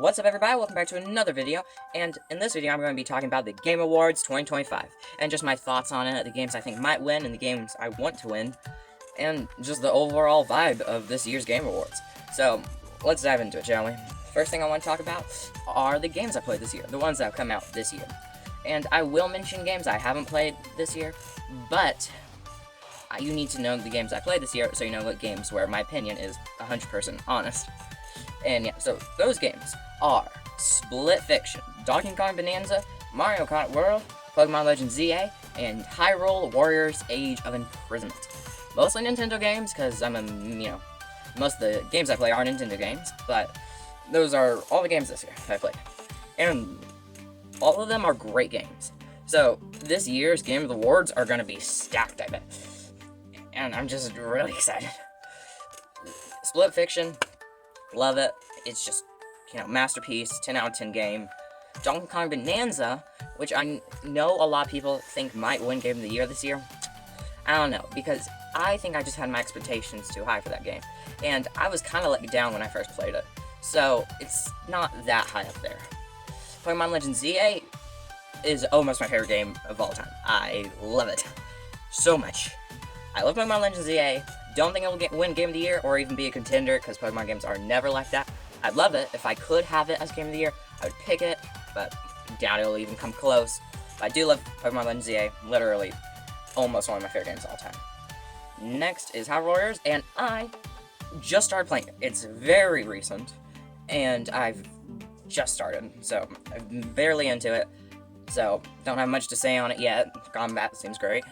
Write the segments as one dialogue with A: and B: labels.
A: What's up, everybody? Welcome back to another video, and in this video I'm going to be talking about the Game Awards 2025, and just my thoughts on it, the games I think might win, and the games I want to win, and just the overall vibe of this year's Game Awards. So, let's dive into it, shall we? First thing I want to talk about are the games I played this year, the ones that have come out this year. And I will mention games I haven't played this year, but you need to know the games I played this year, so you know what games where my opinion is 100% honest. And yeah, so those games are Split Fiction, Donkey Kong Bonanza, Mario Kart World, Pokemon Legends ZA, and Hyrule Warriors Age of Imprisonment. Mostly Nintendo games, because most of the games I play are Nintendo games, but those are all the games this year I played. And all of them are great games. So this year's Game Awards are going to be stacked, I bet. And I'm just really excited. Split Fiction, love it. It's just, masterpiece, 10 out of 10 game. Donkey Kong Bonanza, which I know a lot of people think might win Game of the Year this year. I don't know, because I think I just had my expectations too high for that game. And I was kind of let down when I first played it. So, it's not that high up there. Pokemon Legends ZA is almost my favorite game of all time. I love it so much. I love Pokemon Legends ZA. Don't think it will win Game of the Year or even be a contender, because Pokemon games are never like that. I'd love it. If I could have it as Game of the Year, I would pick it, but doubt it'll even come close. But I do love Pokemon Legends ZA. Literally, almost one of my favorite games of all time. Next is Hyrule Warriors, and I just started playing it. It's very recent, and I've just started, so I'm barely into it. So, don't have much to say on it yet. Combat seems great.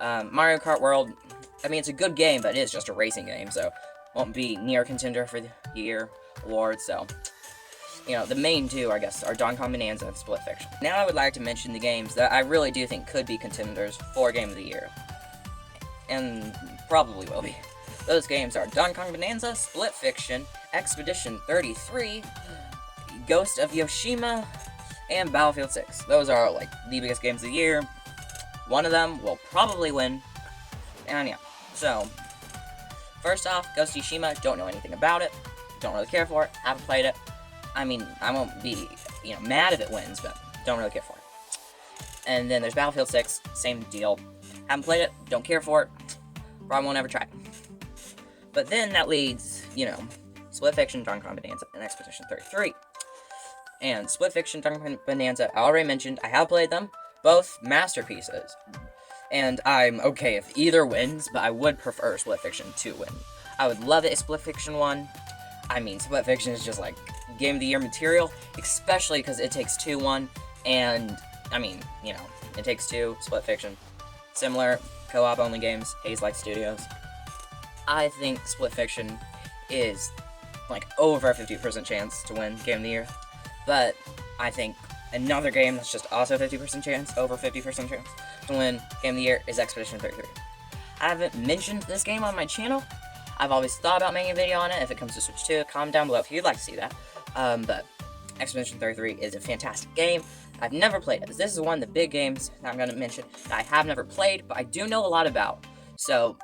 A: Mario Kart World, I mean, it's a good game, but it is just a racing game, so won't be near contender for the year award. So, the main two, I guess, are Donkey Kong Bonanza and Split Fiction. Now I would like to mention the games that I really do think could be contenders for Game of the Year, and probably will be. Those games are Donkey Kong Bonanza, Split Fiction, Expedition 33, Ghost of Yoshima, and Battlefield 6. Those are, the biggest games of the year. One of them will probably win, and yeah. So, first off, Ghost of Yoshima, don't know anything about it, don't really care for it, haven't played it. I mean, I won't be, mad if it wins, but don't really care for it. And then there's Battlefield 6, same deal. Haven't played it, don't care for it, probably won't ever try it. But then that leads, Split Fiction, Donkey Kong Bonanza, and Expedition 33. And Split Fiction, Donkey Kong Bonanza, I already mentioned, I have played them, both masterpieces. And I'm okay if either wins, but I would prefer Split Fiction to win. I would love it if Split Fiction won. I mean, Split Fiction is just Game of the Year material, especially because It Takes Two won, and, I mean, It Takes Two, Split Fiction, similar co-op only games, Hazelight Studios. I think Split Fiction is, over a 50% chance to win Game of the Year, but I think another game that's just also 50% chance, over 50% chance, to win Game of the Year is Expedition 33. I haven't mentioned this game on my channel. I've always thought about making a video on it. If it comes to Switch 2, comment down below if you'd like to see that. But Expedition 33 is a fantastic game. I've never played it. This is one of the big games that I'm going to mention that I have never played, but I do know a lot about. So,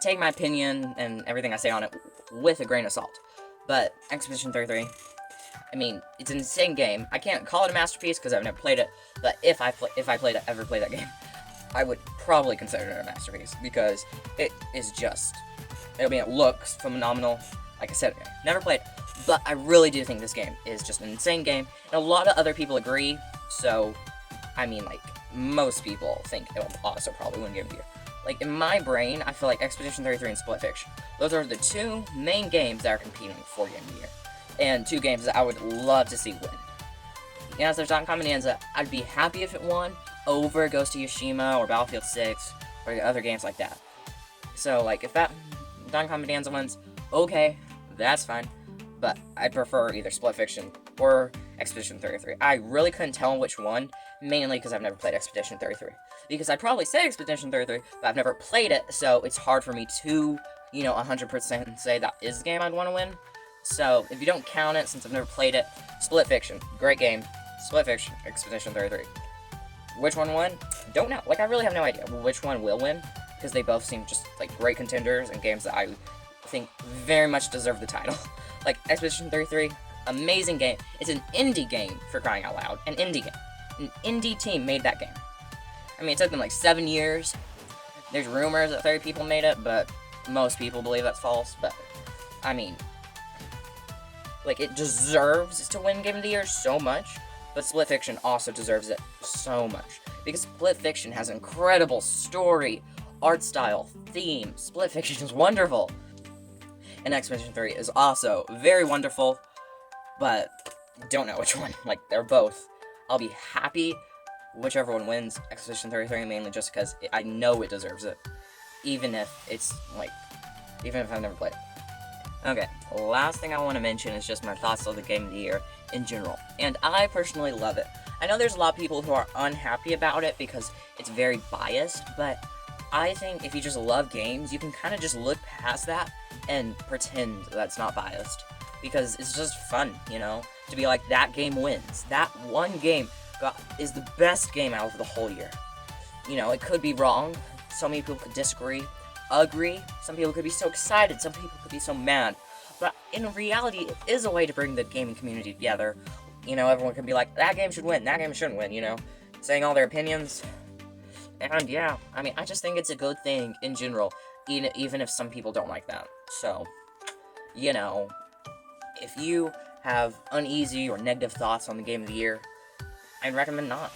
A: take my opinion and everything I say on it with a grain of salt. But Expedition 33, I mean, it's an insane game. I can't call it a masterpiece because I've never played it, but if I ever play that game, I would probably consider it a masterpiece, because it is just, it looks phenomenal. Like I said, never played it, but I really do think this game is just an insane game, and a lot of other people agree, so, I mean, most people think it'll also probably win Game of the Year. In my brain, I feel like Expedition 33 and Split Fiction, those are the two main games that are competing for Game of the Year, and two games that I would love to see win. As there's Donkey Kong Bonanza, I'd be happy if it won over Ghost of Yoshima or Battlefield 6 or other games like that. So, if that Donkey Kong Bonanza wins, okay, that's fine, but I'd prefer either Split Fiction or Expedition 33. I really couldn't tell which one, mainly because I've never played Expedition 33. Because I'd probably say Expedition 33, but I've never played it, so it's hard for me to, 100% say that is the game I'd want to win. So, if you don't count it, since I've never played it, Split Fiction, great game. Split Fiction, Expedition 33. Which one won? Don't know. I really have no idea which one will win, because they both seem just, great contenders and games that I think very much deserve the title. Expedition 33, amazing game. It's an indie game, for crying out loud. An indie game. An indie team made that game. I mean, it took them like 7 years. There's rumors that 30 people made it, but most people believe that's false. But, I mean, like, it deserves to win Game of the Year so much, but Split Fiction also deserves it so much. Because Split Fiction has incredible story, art style, theme. Split Fiction is wonderful. And Expedition 3 is also very wonderful, but don't know which one. Like, they're both. I'll be happy whichever one wins Expedition 33, mainly just because I know it deserves it. Even if it's, like, even if I've never played it. Okay, last thing I want to mention is just my thoughts on the Game of the Year in general. And I personally love it. I know there's a lot of people who are unhappy about it because it's very biased, but I think if you just love games, you can kind of just look past that and pretend that's not biased. Because it's just fun, you know? To be like, that game wins. That one game is the best game out of the whole year. You know, it could be wrong. So many people could disagree, agree. Some people could be so excited. Some people could be so mad. But in reality, it is a way to bring the gaming community together. You know, everyone can be like, that game should win, that game shouldn't win, you know? Saying all their opinions. And yeah, I mean, I just think it's a good thing in general, even if some people don't like that. So, you know, if you have uneasy or negative thoughts on the Game of the Year, I'd recommend not.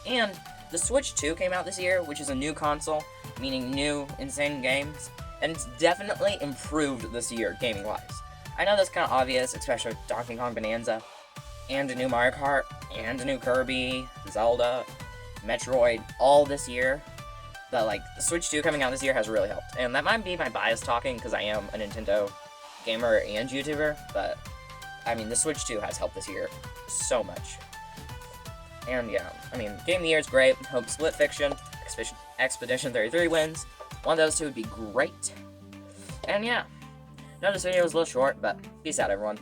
A: And the Switch 2 came out this year, which is a new console, meaning new, insane games, and it's definitely improved this year, gaming-wise. I know that's kind of obvious, especially with Donkey Kong Bonanza, and a new Mario Kart, and a new Kirby, Zelda, Metroid, all this year. But, like, the Switch 2 coming out this year has really helped. And that might be my bias talking, because I am a Nintendo gamer and YouTuber, but, I mean, the Switch 2 has helped this year so much. And, yeah, I mean, Game of the Year is great. Hope Split Fiction, Expedition 33 wins. One of those two would be great. And, yeah, I know this video was a little short, but peace out, everyone.